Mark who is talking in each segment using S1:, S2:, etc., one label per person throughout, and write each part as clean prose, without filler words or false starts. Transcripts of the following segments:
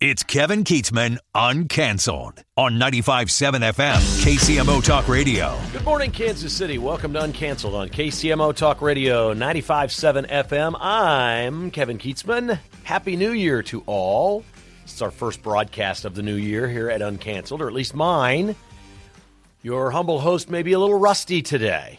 S1: It's Kevin Keatsman Uncanceled on 95.7 FM, KCMO Talk Radio.
S2: Good morning, Kansas City. Welcome to Uncanceled on KCMO Talk Radio, 95.7 FM. I'm Kevin Keatsman. Happy New Year to all. This is our first broadcast of the new year here at Uncanceled, or at least mine. Your humble host may be a little rusty today.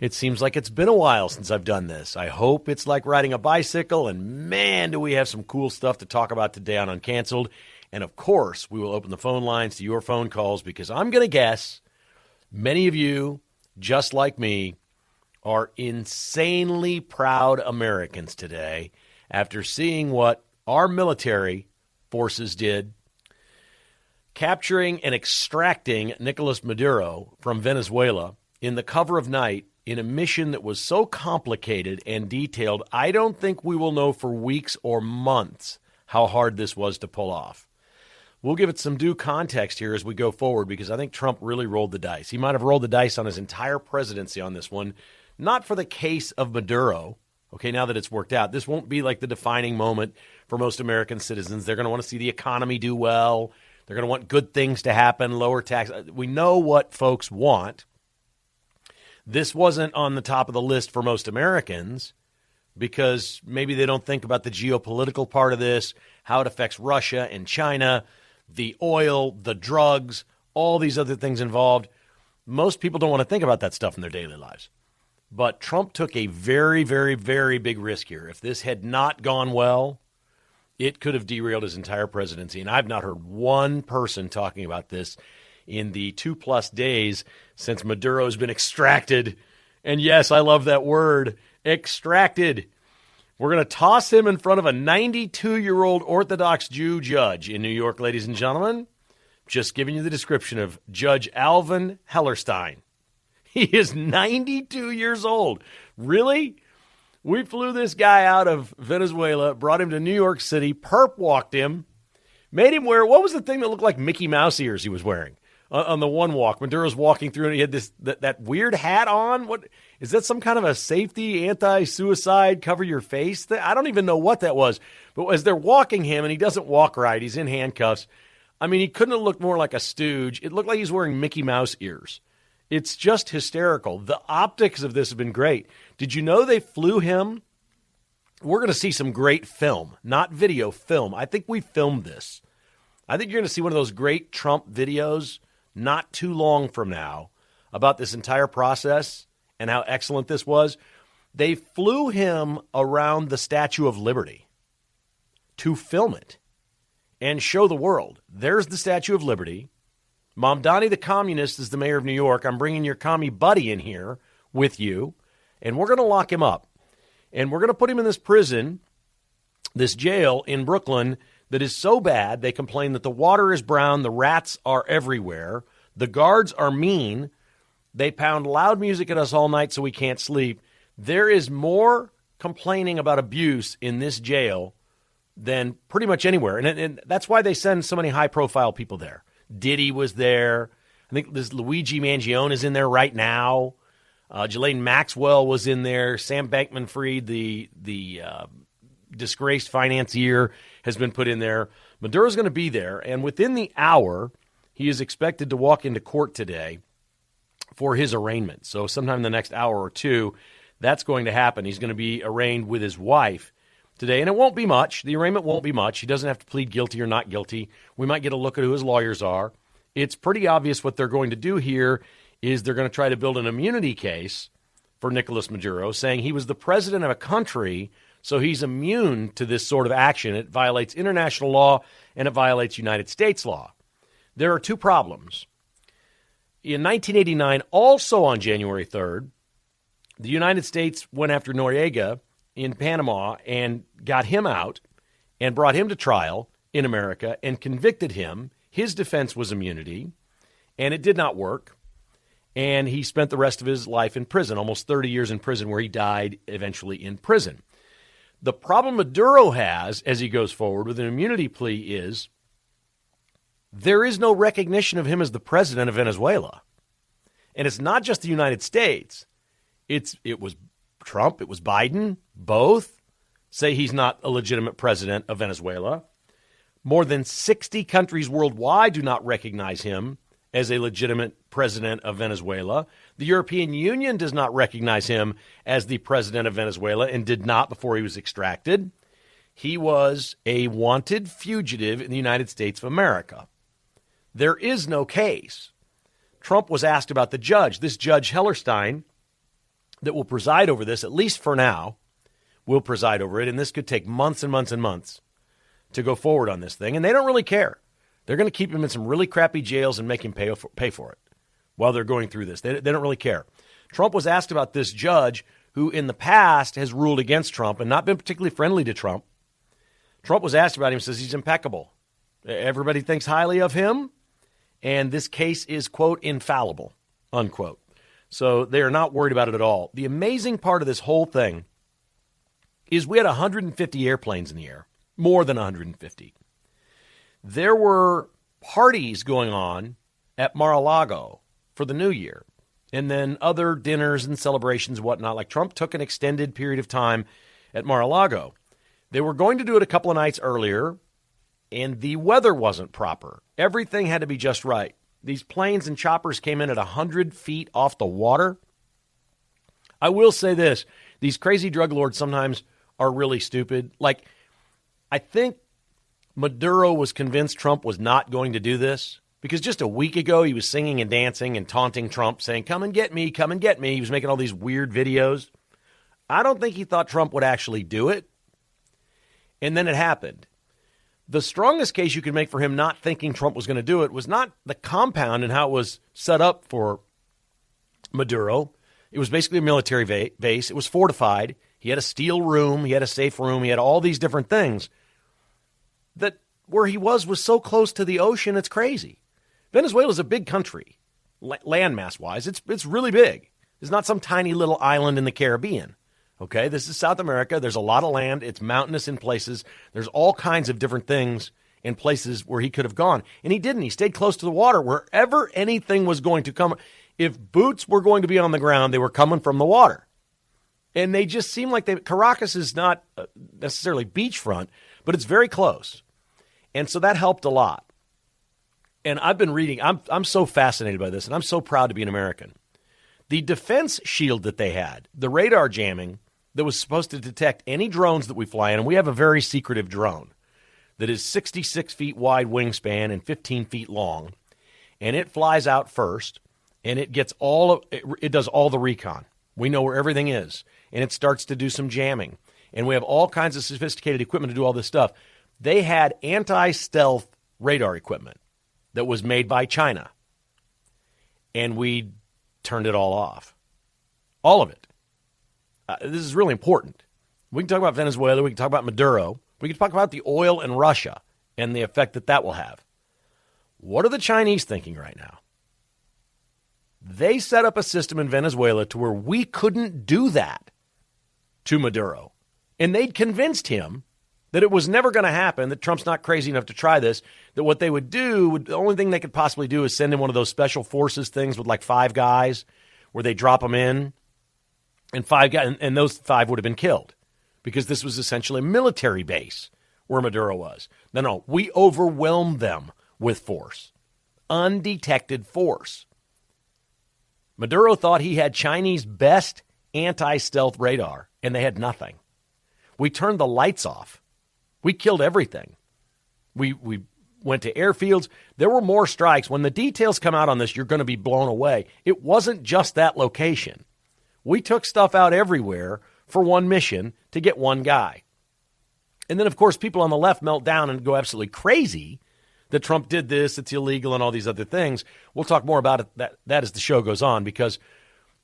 S2: It seems like it's been a while since I've done this. I hope it's like riding a bicycle, and man, do we have some cool stuff to talk about today on Uncanceled. And of course, we will open the phone lines to your phone calls because I'm going to guess many of you, just like me, are insanely proud Americans today after seeing what our military forces did, capturing and extracting Nicolas Maduro from Venezuela in the cover of night in a mission that was so complicated and detailed, I don't think we will know for weeks or months how hard this was to pull off. We'll give it some due context here as we go forward because I think Trump really rolled the dice. He might have rolled the dice on his entire presidency on this one, not for the case of Maduro. Okay, now that it's worked out, this won't be like the defining moment for most American citizens. They're going to want to see the economy do well. They're going to want good things to happen, lower tax. We know what folks want. This wasn't on the top of the list for most Americans because maybe they don't think about the geopolitical part of this, how it affects Russia and China, the oil, the drugs, all these other things involved. Most people don't want to think about that stuff in their daily lives. But Trump took a very, very, very big risk here. If this had not gone well, it could have derailed his entire presidency. And I've not heard one person talking about this in the 2+ days since Maduro's been extracted. And yes, I love that word, extracted. We're going to toss him in front of a 92-year-old Orthodox Jew judge in New York, ladies and gentlemen. Just giving you the description of Judge Alvin Hellerstein. He is 92 years old. Really? We flew this guy out of Venezuela, brought him to New York City, perp walked him, made him wear, what was the thing that looked like Mickey Mouse ears he was wearing? On the one walk, Maduro's walking through and he had that weird hat on. What is that? Some kind of a safety, anti-suicide, cover your face thing? I don't even know what that was. But as they're walking him, and he doesn't walk right, he's in handcuffs. I mean, he couldn't have looked more like a stooge. It looked like he's wearing Mickey Mouse ears. It's just hysterical. The optics of this have been great. Did you know they flew him? We're going to see some great film, not video, film. I think we filmed this. I think you're going to see one of those great Trump videos not too long from now about this entire process and how excellent this was. They flew him around the Statue of Liberty to film it and show the world. There's the Statue of Liberty. Mamdani the communist is the mayor of New York. I'm bringing your commie buddy in here with you, and we're going to lock him up. And we're going to put him in this prison, this jail in Brooklyn, that is so bad they complain that the water is brown, the rats are everywhere, the guards are mean, they pound loud music at us all night so we can't sleep. There is more complaining about abuse in this jail than pretty much anywhere. And that's why they send so many high-profile people there. Diddy was there. I think this Luigi Mangione is in there right now. Ghislaine Maxwell was in there. Sam Bankman-Fried, the disgraced financier, has been put in there. Maduro's going to be there, and within the hour, he is expected to walk into court today for his arraignment. So sometime in the next hour or two, that's going to happen. He's going to be arraigned with his wife today, and it won't be much. The arraignment won't be much. He doesn't have to plead guilty or not guilty. We might get a look at who his lawyers are. It's pretty obvious what they're going to do here is they're going to try to build an immunity case for Nicolas Maduro, saying he was the president of a country, so he's immune to this sort of action. It violates international law, and it violates United States law. There are two problems. In 1989, also on January 3rd, the United States went after Noriega in Panama and got him out and brought him to trial in America and convicted him. His defense was immunity, and it did not work. And he spent the rest of his life in prison, almost 30 years in prison, where he died eventually in prison. The problem Maduro has as he goes forward with an immunity plea is there is no recognition of him as the president of Venezuela. And it's not just the United States. It was Trump, it was Biden, both say he's not a legitimate president of Venezuela. More than 60 countries worldwide do not recognize him as a legitimate president of Venezuela. The European Union does not recognize him as the president of Venezuela and did not before he was extracted. He was a wanted fugitive in the United States of America. There is no case. Trump was asked about the judge. This Judge Hellerstein that will preside over this, at least for now, will preside over it. And this could take months and months and months to go forward on this thing. And they don't really care. They're going to keep him in some really crappy jails and make him pay for it while they're going through this. They don't really care. Trump was asked about this judge who in the past has ruled against Trump and not been particularly friendly to Trump. Trump was asked about him, says he's impeccable. Everybody thinks highly of him, and this case is, quote, infallible, unquote. So they are not worried about it at all. The amazing part of this whole thing is we had 150 airplanes in the air, more than 150. There were parties going on at Mar-a-Lago for the New Year, and then other dinners and celebrations and whatnot. Like Trump took an extended period of time at Mar-a-Lago. They were going to do it a couple of nights earlier, and the weather wasn't proper. Everything had to be just right. These planes and choppers came in at 100 feet off the water. I will say this. These crazy drug lords sometimes are really stupid. Like, I think Maduro was convinced Trump was not going to do this because just a week ago he was singing and dancing and taunting Trump, saying, come and get me, come and get me. He was making all these weird videos. I don't think he thought Trump would actually do it. And then it happened. The strongest case you could make for him not thinking Trump was going to do it was not the compound and how it was set up for Maduro. It was basically a military base. It was fortified. He had a steel room. He had a safe room. He had all these different things. That where he was so close to the ocean, it's crazy. Venezuela is a big country, landmass-wise. It's really big. It's not some tiny little island in the Caribbean. Okay, this is South America. There's a lot of land. It's mountainous in places. There's all kinds of different things in places where he could have gone. And he didn't. He stayed close to the water. Wherever anything was going to come, if boots were going to be on the ground, they were coming from the water. And they just seem like Caracas is not necessarily beachfront, but it's very close. And so that helped a lot. And I've been reading. I'm so fascinated by this, and I'm so proud to be an American. The defense shield that they had, the radar jamming, that was supposed to detect any drones that we fly in, and we have a very secretive drone that is 66 feet wide wingspan and 15 feet long, and it flies out first, and it does all the recon. We know where everything is, and it starts to do some jamming, and we have all kinds of sophisticated equipment to do all this stuff. They had anti-stealth radar equipment that was made by China, and we turned it all off, all of it. This is really important. We can talk about Venezuela. We can talk about Maduro. We can talk about the oil in Russia and the effect that will have. What are the Chinese thinking right now? They set up a system in Venezuela to where we couldn't do that to Maduro. And they'd convinced him that it was never going to happen, that Trump's not crazy enough to try this, that what they would do, the only thing they could possibly do is send in one of those special forces things with like 5 guys where they drop them in. And 5 guys, and those 5 would have been killed because this was essentially a military base where Maduro was. No, we overwhelmed them with force, undetected force. Maduro thought he had Chinese best anti-stealth radar, and they had nothing. We turned the lights off. We killed everything. We went to airfields. There were more strikes. When the details come out on this, you're going to be blown away. It wasn't just that location. We took stuff out everywhere for one mission to get one guy. And then, of course, people on the left melt down and go absolutely crazy that Trump did this, it's illegal, and all these other things. We'll talk more about it that as the show goes on because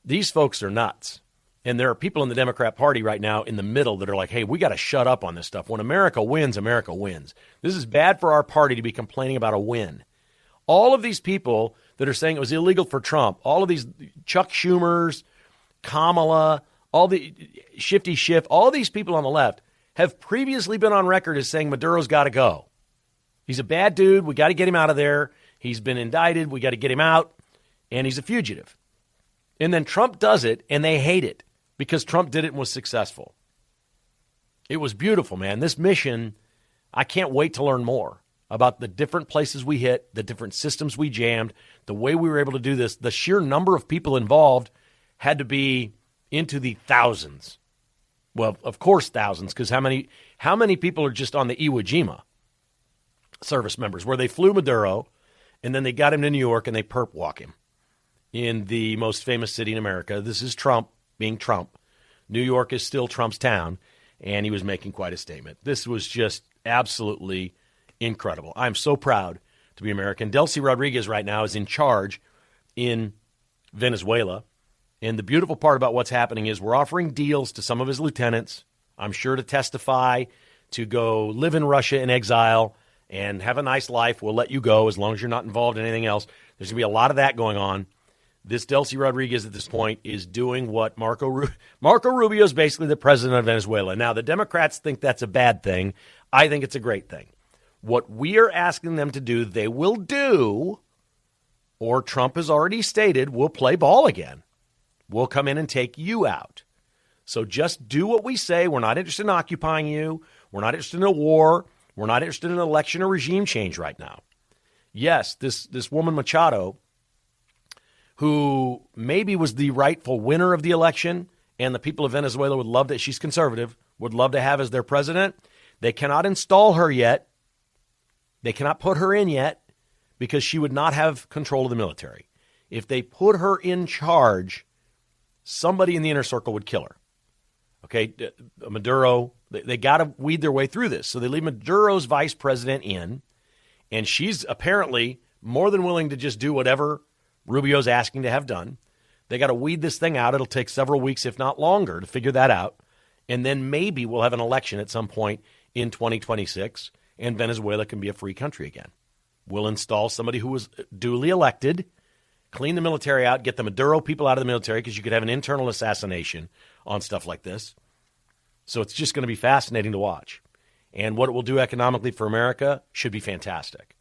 S2: these folks are nuts. And there are people in the Democrat Party right now in the middle that are like, hey, we got to shut up on this stuff. When America wins, America wins. This is bad for our party to be complaining about a win. All of these people that are saying it was illegal for Trump, all of these Chuck Schumers, Kamala, all the Shifty Schiff, all these people on the left have previously been on record as saying Maduro's got to go. He's a bad dude. We got to get him out of there. He's been indicted. We got to get him out. And he's a fugitive. And then Trump does it, and they hate it because Trump did it and was successful. It was beautiful, man. This mission, I can't wait to learn more. about the different places we hit, the different systems we jammed, the way we were able to do this. The sheer number of people involved had to be into the thousands. Well, of course, thousands, because how many people are just on the Iwo Jima service members, where they flew Maduro, and then they got him to New York, and they perp walk him in the most famous city in America. This is Trump being Trump. New York is still Trump's town, and he was making quite a statement. This was just absolutely incredible. I'm so proud to be American. Delcy Rodriguez right now is in charge in Venezuela. And the beautiful part about what's happening is we're offering deals to some of his lieutenants, I'm sure, to testify, to go live in Russia in exile and have a nice life. We'll let you go as long as you're not involved in anything else. There's going to be a lot of that going on. This Delcy Rodriguez at this point is doing what Marco Rubio is basically the president of Venezuela. Now, the Democrats think that's a bad thing. I think it's a great thing. What we are asking them to do, they will do, or Trump has already stated, we'll play ball again. We'll come in and take you out. So just do what we say. We're not interested in occupying you. We're not interested in a war. We're not interested in an election or regime change right now. Yes, this woman Machado, who maybe was the rightful winner of the election, and the people of Venezuela would love that, she's conservative, would love to have as their president. They cannot install her yet. They cannot put her in yet because she would not have control of the military. If they put her in charge, somebody in the inner circle would kill her. Okay, Maduro, they got to weed their way through this. So they leave Maduro's vice president in, and she's apparently more than willing to just do whatever Rubio's asking to have done. They got to weed this thing out. It'll take several weeks, if not longer, to figure that out. And then maybe we'll have an election at some point in 2026, and Venezuela can be a free country again. We'll install somebody who was duly elected, clean the military out, get the Maduro people out of the military, because you could have an internal assassination on stuff like this. So it's just going to be fascinating to watch. And what it will do economically for America should be fantastic.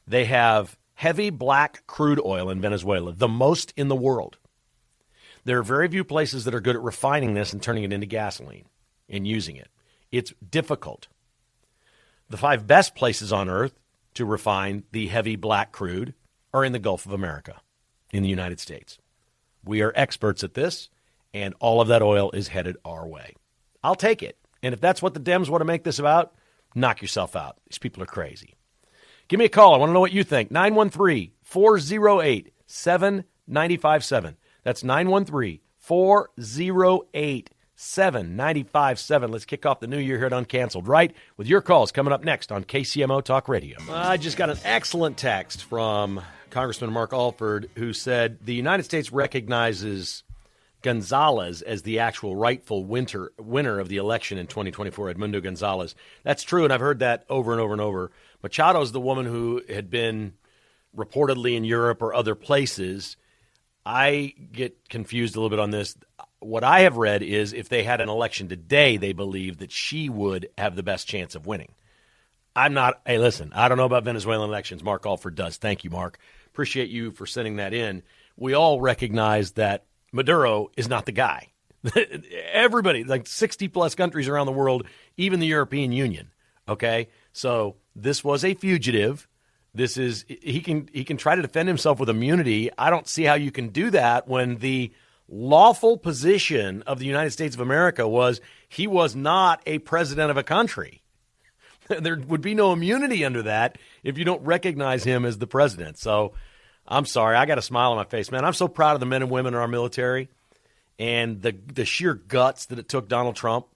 S2: They have heavy black crude oil in Venezuela, the most in the world. There are very few places that are good at refining this and turning it into gasoline and using it. It's difficult. The 5 best places on earth to refine the heavy black crude are in the Gulf of America, in the United States. We are experts at this, and all of that oil is headed our way. I'll take it. And if that's what the Dems want to make this about, knock yourself out. These people are crazy. Give me a call. I want to know what you think. 913-408-7957. That's 913-408-7957. Let's kick off the new year here at Uncanceled, right? With your calls coming up next on KCMO Talk Radio. I just got an excellent text from Congressman Mark Alford, who said the United States recognizes Gonzalez as the actual rightful winner of the election in 2024, Edmundo Gonzalez. That's true, and I've heard that over and over and over. Machado's the woman who had been reportedly in Europe or other places. I get confused a little bit on this. What I have read is if they had an election today, they believe that she would have the best chance of winning. I'm not – hey, listen, I don't know about Venezuelan elections. Mark Alford does. Thank you, Mark. Appreciate you for sending that in. We all recognize that Maduro is not the guy. Everybody, like 60-plus countries around the world, even the European Union, okay? So this was a fugitive. This is he can try to defend himself with immunity. I don't see how you can do that when the lawful position of the United States of America was he was not a president of a country. There would be no immunity under that if you don't recognize him as the president. So I'm sorry. I got a smile on my face, man. I'm so proud of the men and women in our military and the sheer guts that it took Donald Trump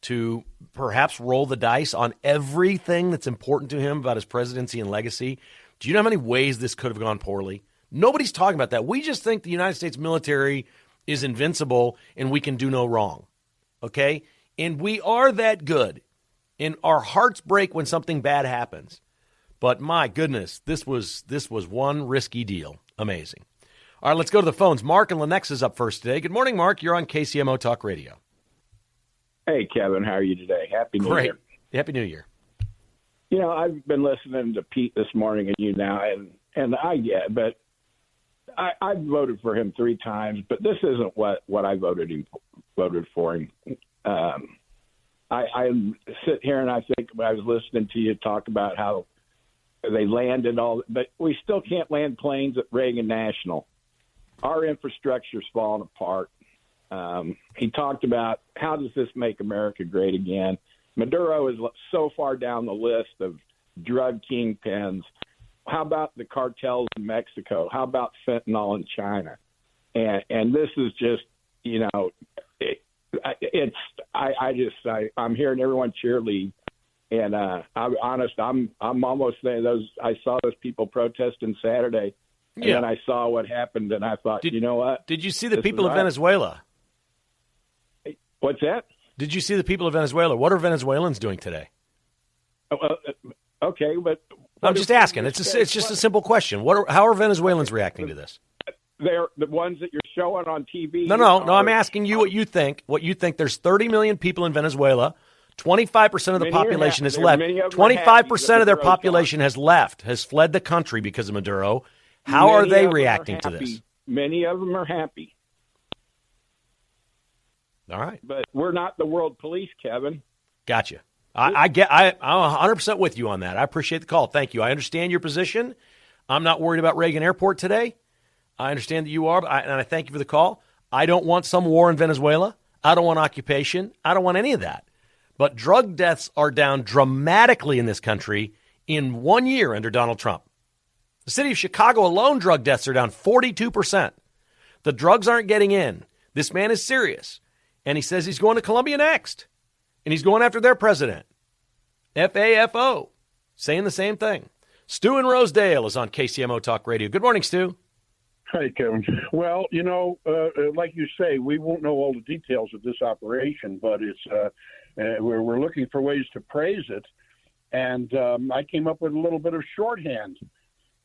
S2: to perhaps roll the dice on everything that's important to him about his presidency and legacy. Do you know how many ways this could have gone poorly? Nobody's talking about that. We just think the United States military is invincible and we can do no wrong, okay? And we are that good, and our hearts break when something bad happens. But my goodness, this was one risky deal. Amazing. All right, let's go to the phones. Mark and Lenexa is up first today. Good morning, Mark. You're on KCMO Talk Radio.
S3: Hey, Kevin. How are you today? Happy New Year.
S2: Happy New Year.
S3: You know, I've been listening to Pete this morning and you now, and I get, but I voted for him 3 times, but this isn't what I voted for him. I sit here and I think I was listening to you talk about how they landed all, but we still can't land planes at Reagan National. Our infrastructure's falling apart. He talked about how does this make America great again? Maduro is so far down the list of drug kingpins. How about the cartels in Mexico? How about fentanyl in China? And this is just, I'm hearing everyone cheerlead. And I'm honest, I'm almost there. I saw those people protesting Saturday, and then I saw what happened, and I thought, you know what?
S2: Did you see the people of Venezuela?
S3: What's that?
S2: Did you see the people of Venezuela? What are Venezuelans doing today?
S3: Okay, but
S2: I'm just asking. It's just a simple question. How are Venezuelans reacting to this?
S3: They're the ones that you're showing on TV.
S2: No. I'm asking you what you think. There's 30 million people in Venezuela. 25% of the population has left. 25% of their population has left, has fled the country because of Maduro. How are they reacting to this?
S3: Many of them are happy.
S2: All right.
S3: But we're not the world police, Kevin.
S2: Gotcha. I'm 100% with you on that. I appreciate the call. Thank you. I understand your position. I'm not worried about Reagan Airport today. I understand that you are, and I thank you for the call. I don't want some war in Venezuela. I don't want occupation. I don't want any of that. But drug deaths are down dramatically in this country in 1 year under Donald Trump. The city of Chicago alone, drug deaths are down 42%. The drugs aren't getting in. This man is serious. And he says he's going to Colombia next. And he's going after their president. FAFO. Saying the same thing. Stu in Rosedale is on KCMO Talk Radio. Good morning, Stu.
S4: Hi, Kevin. Well, like you say, we won't know all the details of this operation, but it's we're looking for ways to praise it. And I came up with a little bit of shorthand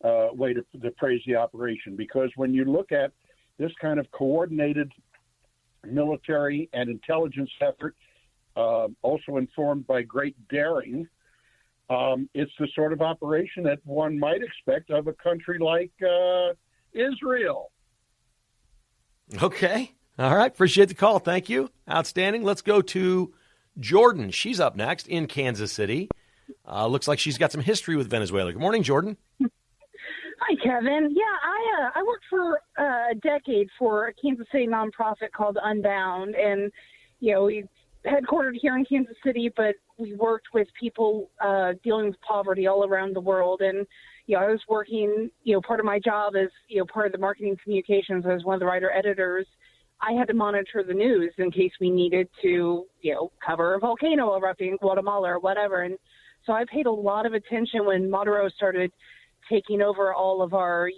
S4: way to praise the operation, because when you look at this kind of coordinated military and intelligence effort, also informed by great daring, it's the sort of operation that one might expect of a country like Israel.
S2: Okay. All right. Appreciate the call. Thank you. Outstanding. Let's go to Jordan. She's up next in Kansas City. Looks like she's got some history with Venezuela. Good morning, Jordan.
S5: Hi, Kevin. Yeah, I worked for a decade for a Kansas City nonprofit called Unbound, and we headquartered here in Kansas City, but we worked with people dealing with poverty all around the world. And I was working. Part of my job is part of the marketing communications. I was one of the writer editors. I had to monitor the news in case we needed to cover a volcano erupting in Guatemala or whatever. And so I paid a lot of attention when Maduro started taking over all of our,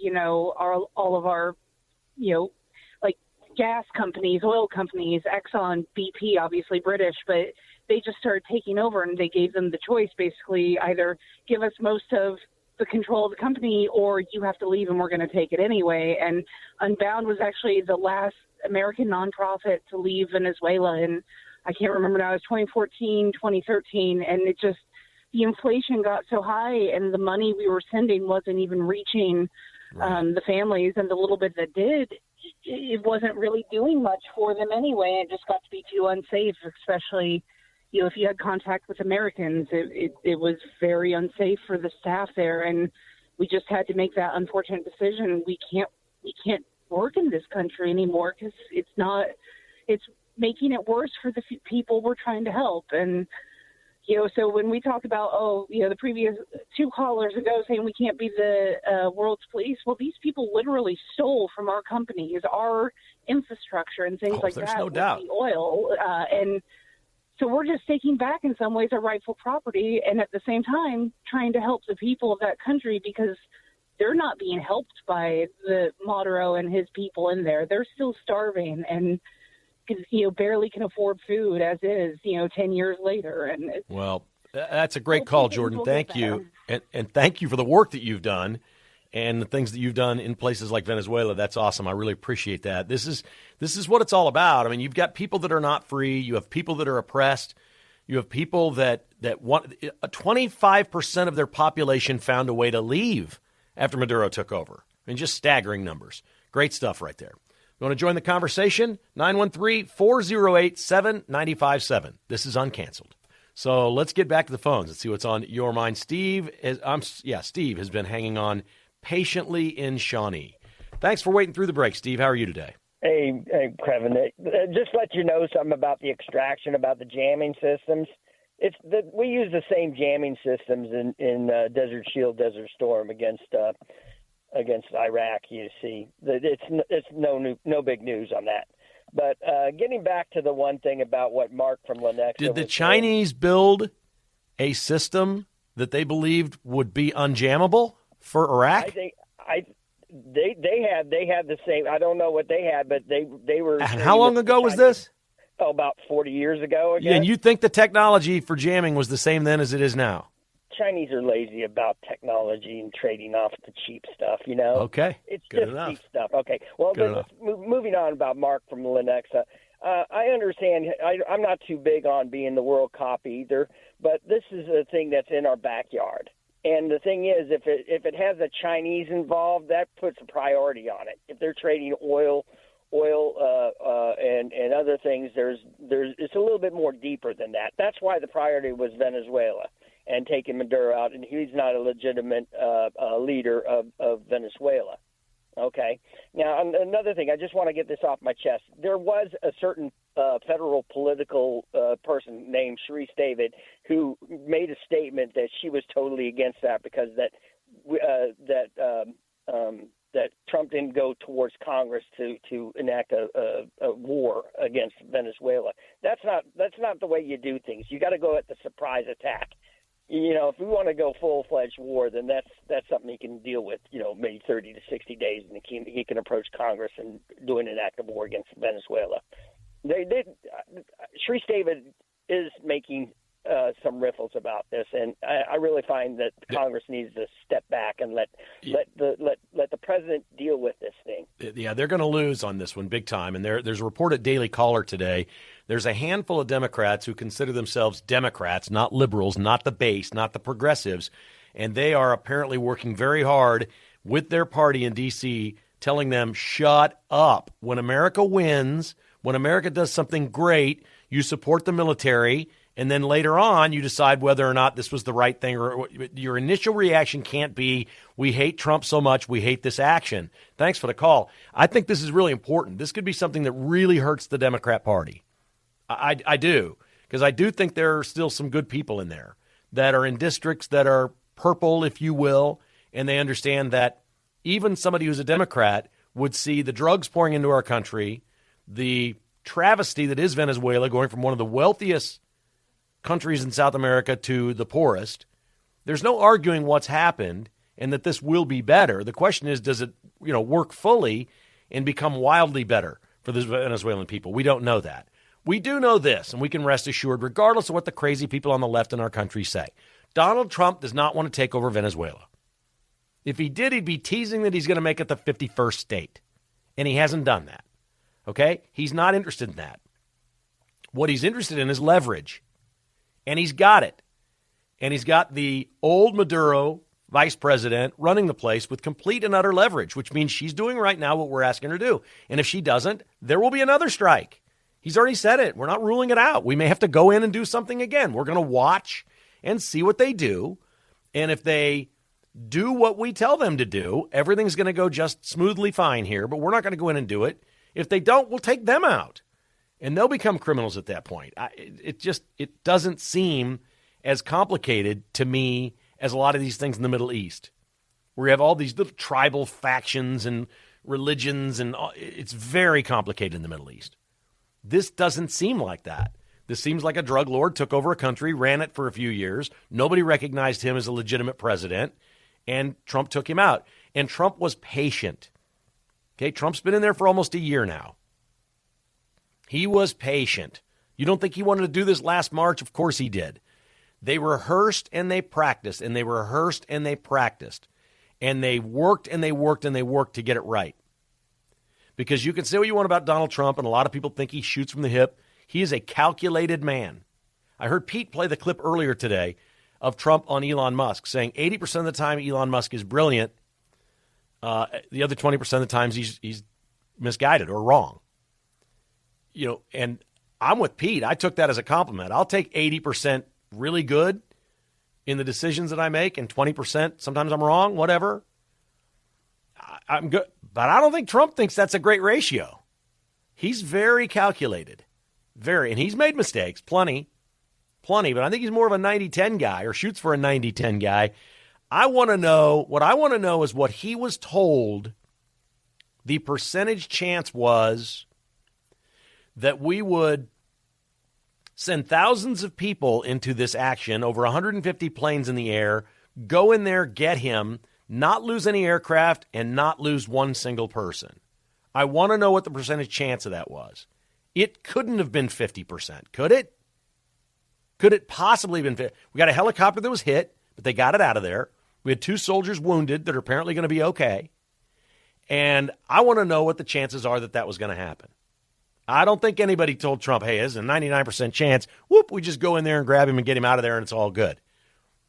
S5: like gas companies, oil companies, Exxon, BP, obviously British, but they just started taking over, and they gave them the choice, basically, either give us most of the control of the company or you have to leave and we're going to take it anyway. And Unbound was actually the last American nonprofit to leave Venezuela. And I can't remember now, it was 2014, 2013. And the inflation got so high and the money we were sending wasn't even reaching the families, and the little bit that did, it wasn't really doing much for them anyway. It just got to be too unsafe, especially, if you had contact with Americans. It was very unsafe for the staff there, and we just had to make that unfortunate decision. We can't work in this country anymore because it's making it worse for the people we're trying to help. And so when we talk about, the previous two callers ago saying we can't be the world's police, well, these people literally stole from our companies, our infrastructure and things like that.
S2: No doubt.
S5: The oil. And so we're just taking back in some ways our rightful property, and at the same time trying to help the people of that country, because they're not being helped by the Maduro and his people in there. They're still starving and barely can afford food as is, 10 years later. And
S2: well, that's a great call, Jordan. Thank you. And thank you for the work that you've done and the things that you've done in places like Venezuela. That's awesome. I really appreciate that. This is what it's all about. I mean, you've got people that are not free. You have people that are oppressed. You have people that want 25% of their population found a way to leave after Maduro took over. I mean, just staggering numbers. Great stuff right there. You want to join the conversation? 913-408-7957. This is Uncanceled. So let's get back to the phones and see what's on your mind. Steve has been hanging on patiently in Shawnee. Thanks for waiting through the break, Steve. How are you today?
S6: Hey, Kevin, just let you know something about the extraction, about the jamming systems. We use the same jamming systems in Desert Shield, Desert Storm against Iraq. You see, it's no big news on that. But getting back to the one thing about what Mark from Lenexa
S2: did the Chinese build a system that they believed would be unjammable for Iraq?
S6: I think they had the same. I don't know what they had, but they were.
S2: And how long ago was this?
S6: Oh, about 40 years ago.
S2: Yeah, and you think the technology for jamming was the same then as it is now?
S6: Chinese are lazy about technology and trading off the cheap stuff, you know?
S2: Okay,
S6: it's
S2: good
S6: just
S2: enough.
S6: Cheap stuff. Okay, well, moving on about Mark from Lenexa. I understand. I'm not too big on being the world cop either, but this is a thing that's in our backyard. And the thing is, if it has the Chinese involved, that puts a priority on it. If they're trading oil and other things, it's a little bit more deeper than that. That's why the priority was Venezuela and taking Maduro out, and he's not a legitimate leader of Venezuela. Okay. Now, another thing, I just want to get this off my chest. There was a certain federal political person named Sharice David who made a statement that she was totally against that because that Trump didn't go towards Congress to enact a war against Venezuela. That's not the way you do things. You got to go at the surprise attack. You know, if we want to go full-fledged war, then that's something he can deal with, you know, maybe 30 to 60 days, and he can approach Congress and do an act of war against Venezuela. Sharice David is making some riffles about this, and I really find that Congress needs to step back and let the president deal with this thing.
S2: Yeah, they're going to lose on this one big time. And there's a report at Daily Caller today. There's a handful of Democrats who consider themselves Democrats, not liberals, not the base, not the progressives, and they are apparently working very hard with their party in D.C., telling them, shut up. When America wins, when America does something great, you support the military, and then later on, you decide whether or not this was the right thing. Or your initial reaction can't be, we hate Trump so much, we hate this action. Thanks for the call. I think this is really important. This could be something that really hurts the Democrat Party. I do, because I do think there are still some good people in there that are in districts that are purple, if you will, and they understand that even somebody who's a Democrat would see the drugs pouring into our country, the travesty that is Venezuela, going from one of the wealthiest countries in South America to the poorest. There's no arguing what's happened and that this will be better. The question is, does it, work fully and become wildly better for the Venezuelan people? We don't know that. We do know this, and we can rest assured, regardless of what the crazy people on the left in our country say. Donald Trump does not want to take over Venezuela. If he did, he'd be teasing that he's going to make it the 51st state, and he hasn't done that. Okay? He's not interested in that. What he's interested in is leverage. And he's got it. And he's got the old Maduro vice president running the place with complete and utter leverage, which means she's doing right now what we're asking her to do. And if she doesn't, there will be another strike. He's already said it. We're not ruling it out. We may have to go in and do something again. We're going to watch and see what they do. And if they do what we tell them to do, everything's going to go just smoothly fine here, but we're not going to go in and do it. If they don't, we'll take them out. And they'll become criminals at that point. It doesn't seem as complicated to me as a lot of these things in the Middle East, where you have all these little tribal factions and religions, and it's very complicated in the Middle East. This doesn't seem like that. This seems like a drug lord took over a country, ran it for a few years. Nobody recognized him as a legitimate president, and Trump took him out. And Trump was patient. Okay, Trump's been in there for almost a year now. He was patient. You don't think he wanted to do this last March? Of course he did. They rehearsed and they practiced, and they rehearsed and they practiced. And they worked and they worked and they worked to get it right. Because you can say what you want about Donald Trump, and a lot of people think he shoots from the hip. He is a calculated man. I heard Pete play the clip earlier today of Trump on Elon Musk, saying 80% of the time Elon Musk is brilliant. The other 20% of the times he's misguided or wrong. And I'm with Pete. I took that as a compliment. I'll take 80% really good in the decisions that I make, and 20%, sometimes I'm wrong, whatever. I'm good. But I don't think Trump thinks that's a great ratio. He's very calculated. Very. And he's made mistakes, plenty. But I think he's more of a 90-10 guy, or shoots for a 90-10 guy. What I want to know is what he was told the percentage chance was that we would send thousands of people into this action, over 150 planes in the air, go in there, get him, not lose any aircraft, and not lose one single person. I want to know what the percentage chance of that was. It couldn't have been 50%, could it? Could it possibly have been 50%? We got a helicopter that was hit, but they got it out of there. We had 2 soldiers wounded that are apparently going to be okay. And I want to know what the chances are that was going to happen. I don't think anybody told Trump, hey, there's a 99% chance, we just go in there and grab him and get him out of there and it's all good.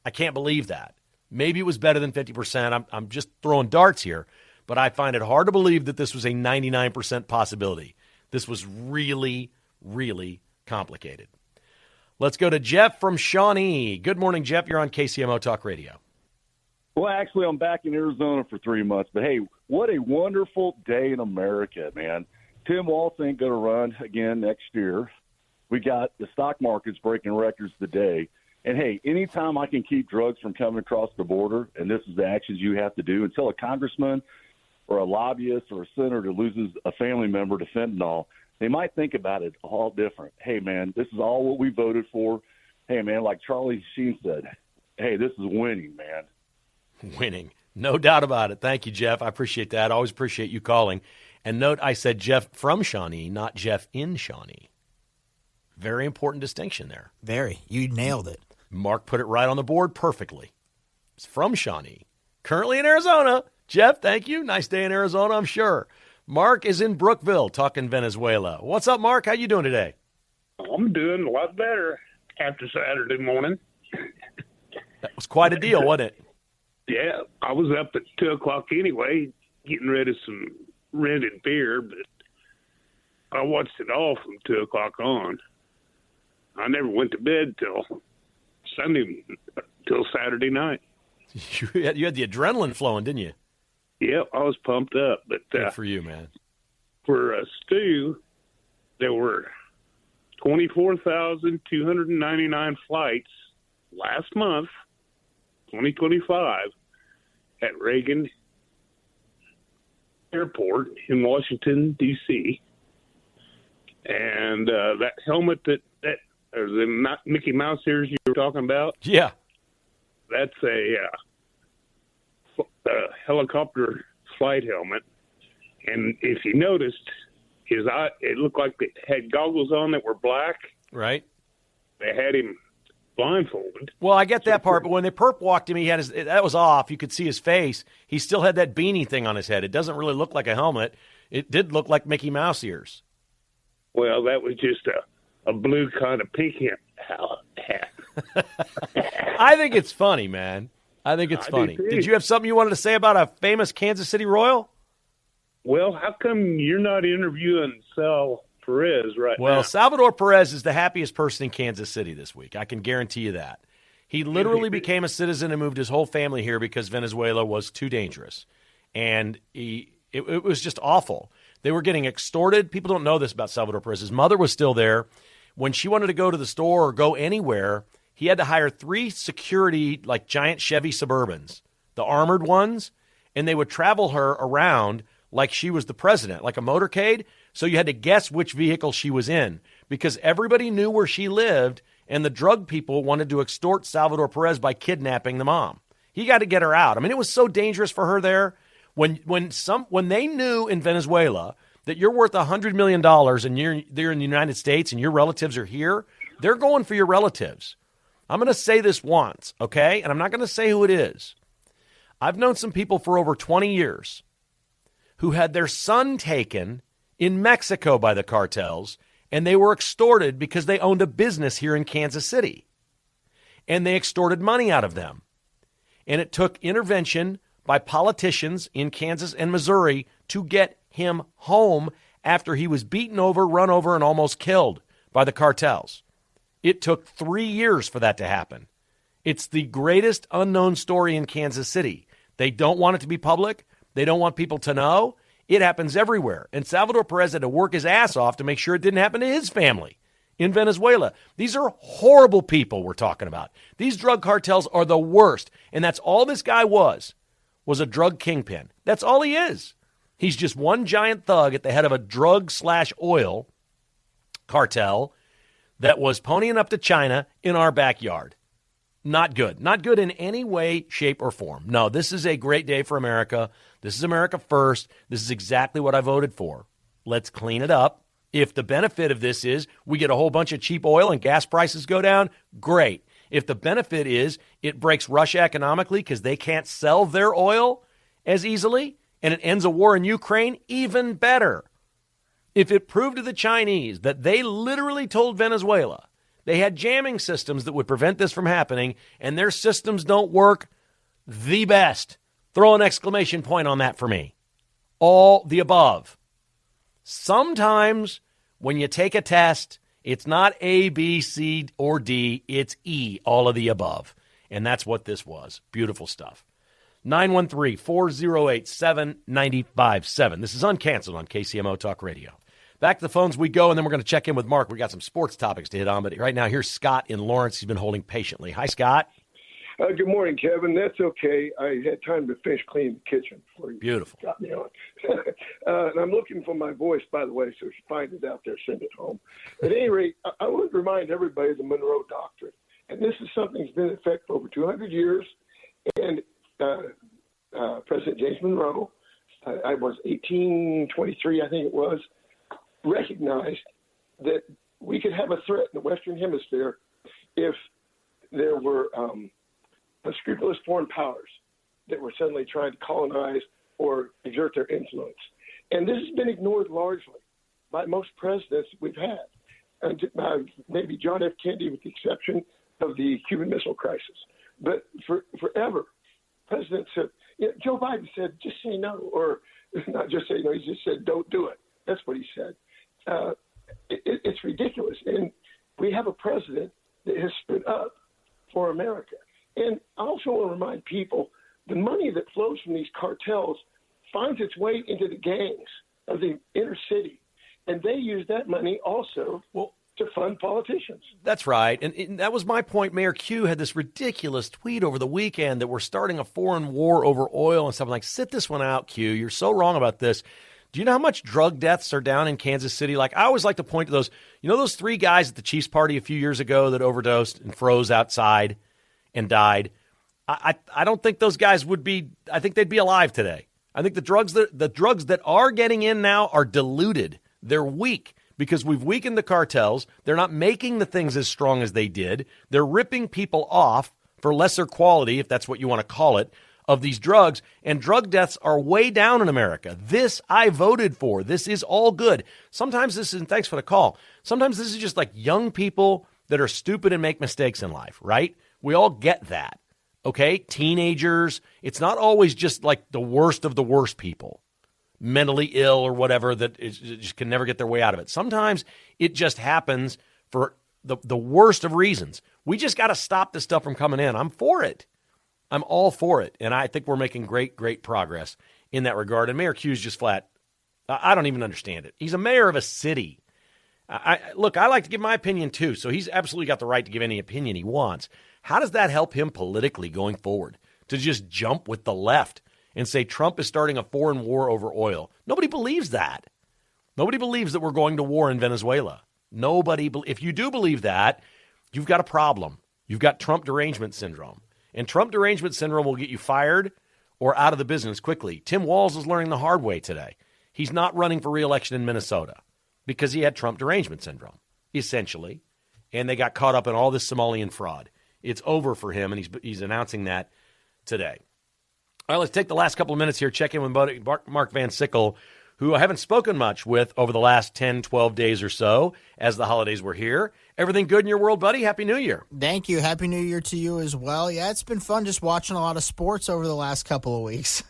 S2: I can't believe that. Maybe it was better than 50%. I'm just throwing darts here, but I find it hard to believe that this was a 99% possibility. This was really, really complicated. Let's go to Jeff from Shawnee. Good morning, Jeff. You're on KCMO Talk Radio.
S7: Well, actually, I'm back in Arizona for 3 months. But, hey, what a wonderful day in America, man. Tim Walz ain't going to run again next year. We got the stock markets breaking records today. And, hey, anytime I can keep drugs from coming across the border, and this is the actions you have to do, until a congressman or a lobbyist or a senator loses a family member to fentanyl, they might think about it all different. Hey, man, this is all what we voted for. Hey, man, like Charlie Sheen said, hey, this is winning, man.
S2: Winning. No doubt about it. Thank you, Jeff. I appreciate that. I always appreciate you calling. And note, I said Jeff from Shawnee, not Jeff in Shawnee. Very important distinction there.
S8: Very. You nailed it.
S2: Mark put it right on the board perfectly. It's from Shawnee. Currently in Arizona. Jeff, thank you. Nice day in Arizona, I'm sure. Mark is in Brookville talking Venezuela. What's up, Mark? How you doing today?
S9: I'm doing a lot better after Saturday morning.
S2: That was quite a deal, wasn't it?
S9: Yeah, I was up at 2 o'clock anyway, getting rid of some rented beer, but I watched it all from 2 o'clock on. I never went to bed till Saturday night.
S2: You had the adrenaline flowing, didn't you?
S9: Yep, I was pumped up. But
S2: good for you, man.
S9: For Stu, there were 24,299 flights last month, 2025, at Reagan Airport in Washington, D.C. And that helmet or the Mickey Mouse ears you were talking about?
S2: Yeah.
S9: That's a helicopter flight helmet. And if you noticed, it looked like they had goggles on that were black.
S2: Right.
S9: They had him blindfolded.
S2: Well, I get that part, but when they perp walked him, that was off. You could see his face. He still had that beanie thing on his head. It doesn't really look like a helmet. It did look like Mickey Mouse ears.
S9: Well, that was just a blue kind of pink hat.
S2: I think it's funny, man. I think it's funny. Did you have something you wanted to say about a famous Kansas City Royal?
S9: Well, how come you're not interviewing Sal Perez right now?
S2: Well, Salvador Perez is the happiest person in Kansas City this week. I can guarantee you that. He literally became a citizen and moved his whole family here because Venezuela was too dangerous. And it was just awful. They were getting extorted. People don't know this about Salvador Perez. His mother was still there. When she wanted to go to the store or go anywhere, he had to hire 3 security, like giant Chevy Suburbans, the armored ones, and they would travel her around like she was the president, like a motorcade. So you had to guess which vehicle she was in because everybody knew where she lived, and the drug people wanted to extort Salvador Perez by kidnapping the mom. He got to get her out. I mean, it was so dangerous for her there. When they knew in Venezuela that you're worth $100 million and they're in the United States and your relatives are here, they're going for your relatives. I'm going to say this once, okay? And I'm not going to say who it is. I've known some people for over 20 years who had their son taken in Mexico by the cartels, and they were extorted because they owned a business here in Kansas City. And they extorted money out of them. And it took intervention by politicians in Kansas and Missouri to get him home after he was beaten over, run over, and almost killed by the cartels. It took 3 years for that to happen. It's the greatest unknown story in Kansas City. They don't want it to be public. They don't want people to know. It happens everywhere. And Salvador Perez had to work his ass off to make sure it didn't happen to his family in Venezuela. These are horrible people we're talking about. These drug cartels are the worst. And that's all this guy was a drug kingpin. That's all he is. He's just one giant thug at the head of a drug/oil cartel that was ponying up to China in our backyard. Not good. Not good in any way, shape, or form. No, this is a great day for America. This is America first. This is exactly what I voted for. Let's clean it up. If the benefit of this is we get a whole bunch of cheap oil and gas prices go down, great. If the benefit is it breaks Russia economically because they can't sell their oil as easily and it ends a war in Ukraine, even better. If it proved to the Chinese that they literally told Venezuela they had jamming systems that would prevent this from happening, and their systems don't work the best. Throw an exclamation point on that for me. All the above. Sometimes when you take a test, it's not A, B, C, or D. It's E, all of the above. And that's what this was. Beautiful stuff. 913-408-7957. This is Uncanceled on KCMO Talk Radio. Back to the phones we go, and then we're going to check in with Mark. We got some sports topics to hit on, but right now here's Scott in Lawrence. He's been holding patiently. Hi, Scott.
S8: Good morning, Kevin. That's okay. I had time to finish cleaning the kitchen before you
S2: Beautiful.
S8: got me on. And I'm looking for my voice, by the way, so if you find it out there, send it home. At any rate, I want to remind everybody of the Monroe Doctrine. And this is something that's been in effect for over 200 years. And President James Monroe, I was 1823, I think it was, recognized that we could have a threat in the Western Hemisphere if there were unscrupulous foreign powers that were suddenly trying to colonize or exert their influence. And this has been ignored largely by most presidents we've had, and maybe John F. Kennedy with the exception of the Cuban Missile Crisis. But forever, presidents said, Joe Biden said, just say no, or not just say no, he just said, don't do it. That's what he said. It's ridiculous. And we have a president that has stood up for America. And I also want to remind people the money that flows from these cartels finds its way into the gangs of the inner city. And they use that money also to fund politicians.
S2: That's right. And that was my point. Mayor Q had this ridiculous tweet over the weekend that we're starting a foreign war over oil and stuff. I'm like, sit this one out, Q. You're so wrong about this. Do you know how much drug deaths are down in Kansas City? Like, I always like to point to those, those 3 guys at the Chiefs party a few years ago that overdosed and froze outside and died. I don't think those guys would be, I think they'd be alive today. I think the drugs that are getting in now are diluted. They're weak because we've weakened the cartels. They're not making the things as strong as they did. They're ripping people off for lesser quality, if that's what you want to call it, of these drugs, and drug deaths are way down in America. This I voted for. This is all good. Sometimes this is, and thanks for the call, sometimes this is just like young people that are stupid and make mistakes in life, right? We all get that, okay? Teenagers, it's not always just like the worst of the worst people, mentally ill or whatever, that just can never get their way out of it. Sometimes it just happens for the worst of reasons. We just got to stop this stuff from coming in. I'm for it. I'm all for it, and I think we're making great, great progress in that regard. And Mayor Q's just flat, I don't even understand it. He's a mayor of a city. Look, I like to give my opinion too, so he's absolutely got the right to give any opinion he wants. How does that help him politically going forward? To just jump with the left and say Trump is starting a foreign war over oil. Nobody believes that. Nobody believes that we're going to war in Venezuela. If you do believe that, you've got a problem. You've got Trump derangement syndrome. And Trump derangement syndrome will get you fired or out of the business quickly. Tim Walz is learning the hard way today. He's not running for re-election in Minnesota because he had Trump derangement syndrome, essentially. And they got caught up in all this Somalian fraud. It's over for him, and he's announcing that today. All right, let's take the last couple of minutes here, check in with Mark Van Sickle, who I haven't spoken much with over the last 10, 12 days or so as the holidays were here. Everything good in your world, buddy? Happy New Year.
S10: Thank you. Happy New Year to you as well. Yeah, it's been fun just watching a lot of sports over the last couple of weeks.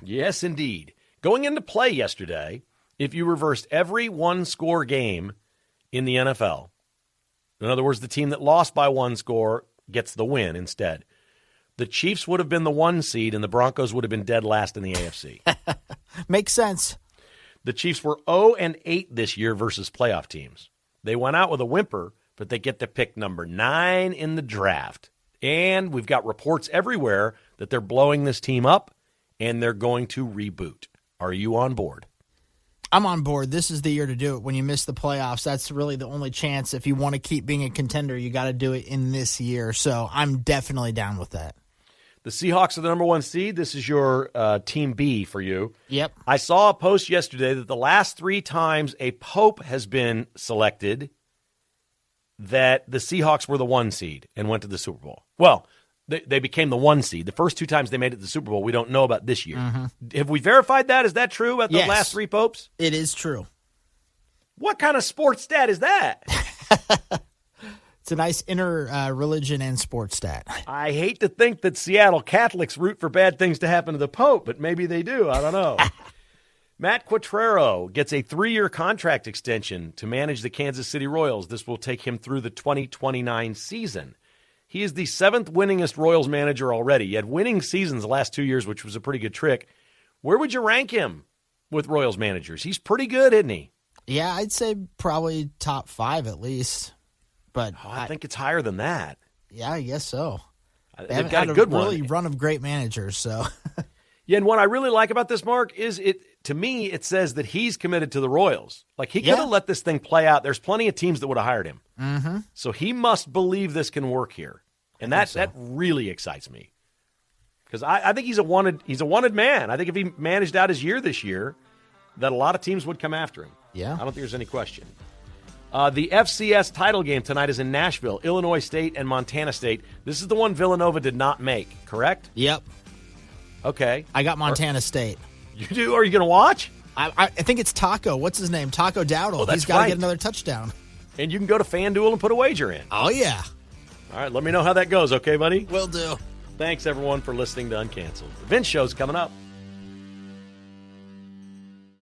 S2: Yes, indeed. Going into play yesterday, if you reversed every one-score game in the NFL, In other words, the team that lost by 1 score gets the win instead. The Chiefs would have been the 1 seed, and the Broncos would have been dead last in the AFC.
S10: Makes sense.
S2: The Chiefs were 0-8 this year versus playoff teams. They went out with a whimper, but they get to pick number 9 in the draft. And we've got reports everywhere that they're blowing this team up, and they're going to reboot. Are you on board?
S10: I'm on board. This is the year to do it. When you miss the playoffs, that's really the only chance. If you want to keep being a contender, you got to do it in this year. So I'm definitely down with that.
S2: The Seahawks are the number 1 seed. This is your Team B for you.
S10: Yep.
S2: I saw a post yesterday that the last 3 times a pope has been selected, that the Seahawks were the 1 seed and went to the Super Bowl. Well, they became the 1 seed. The first 2 times they made it to the Super Bowl, we don't know about this year. Mm-hmm. Have we verified that? Is that true about the last 3 popes?
S10: It is true.
S2: What kind of sports stat is that?
S10: It's a nice inter-religion and sports stat.
S2: I hate to think that Seattle Catholics root for bad things to happen to the Pope, but maybe they do. I don't know. Matt Quatraro gets a 3-year contract extension to manage the Kansas City Royals. This will take him through the 2029 season. He is the 7th winningest Royals manager already. He had winning seasons the last 2 years, which was a pretty good trick. Where would you rank him with Royals managers? He's pretty good, isn't he?
S10: Yeah, I'd say probably top 5 at least. But
S2: I think it's higher than that.
S10: Yeah, I guess so.
S2: They've got a good
S10: really run of great managers. So,
S2: yeah, and what I really like about this, Mark, is to me it says that he's committed to the Royals. Like he could have let this thing play out. There's plenty of teams that would have hired him.
S10: Mm-hmm.
S2: So he must believe this can work here, and that really excites me because I think he's a wanted man. I think if he managed out his year this year, that a lot of teams would come after him.
S10: Yeah,
S2: I don't think there's any question. The FCS title game tonight is in Nashville, Illinois State and Montana State. This is the one Villanova did not make, correct?
S10: Yep.
S2: Okay.
S10: I got Montana State.
S2: You do? Are you going to watch?
S10: I think it's Taco. What's his name? Taco Dowdle.
S2: Oh,
S10: He's got to get another touchdown.
S2: And you can go to FanDuel and put a wager in.
S10: Oh, yeah.
S2: All right, let me know how that goes, okay, buddy?
S10: Will do.
S2: Thanks, everyone, for listening to Uncanceled. The Vince Show's coming up.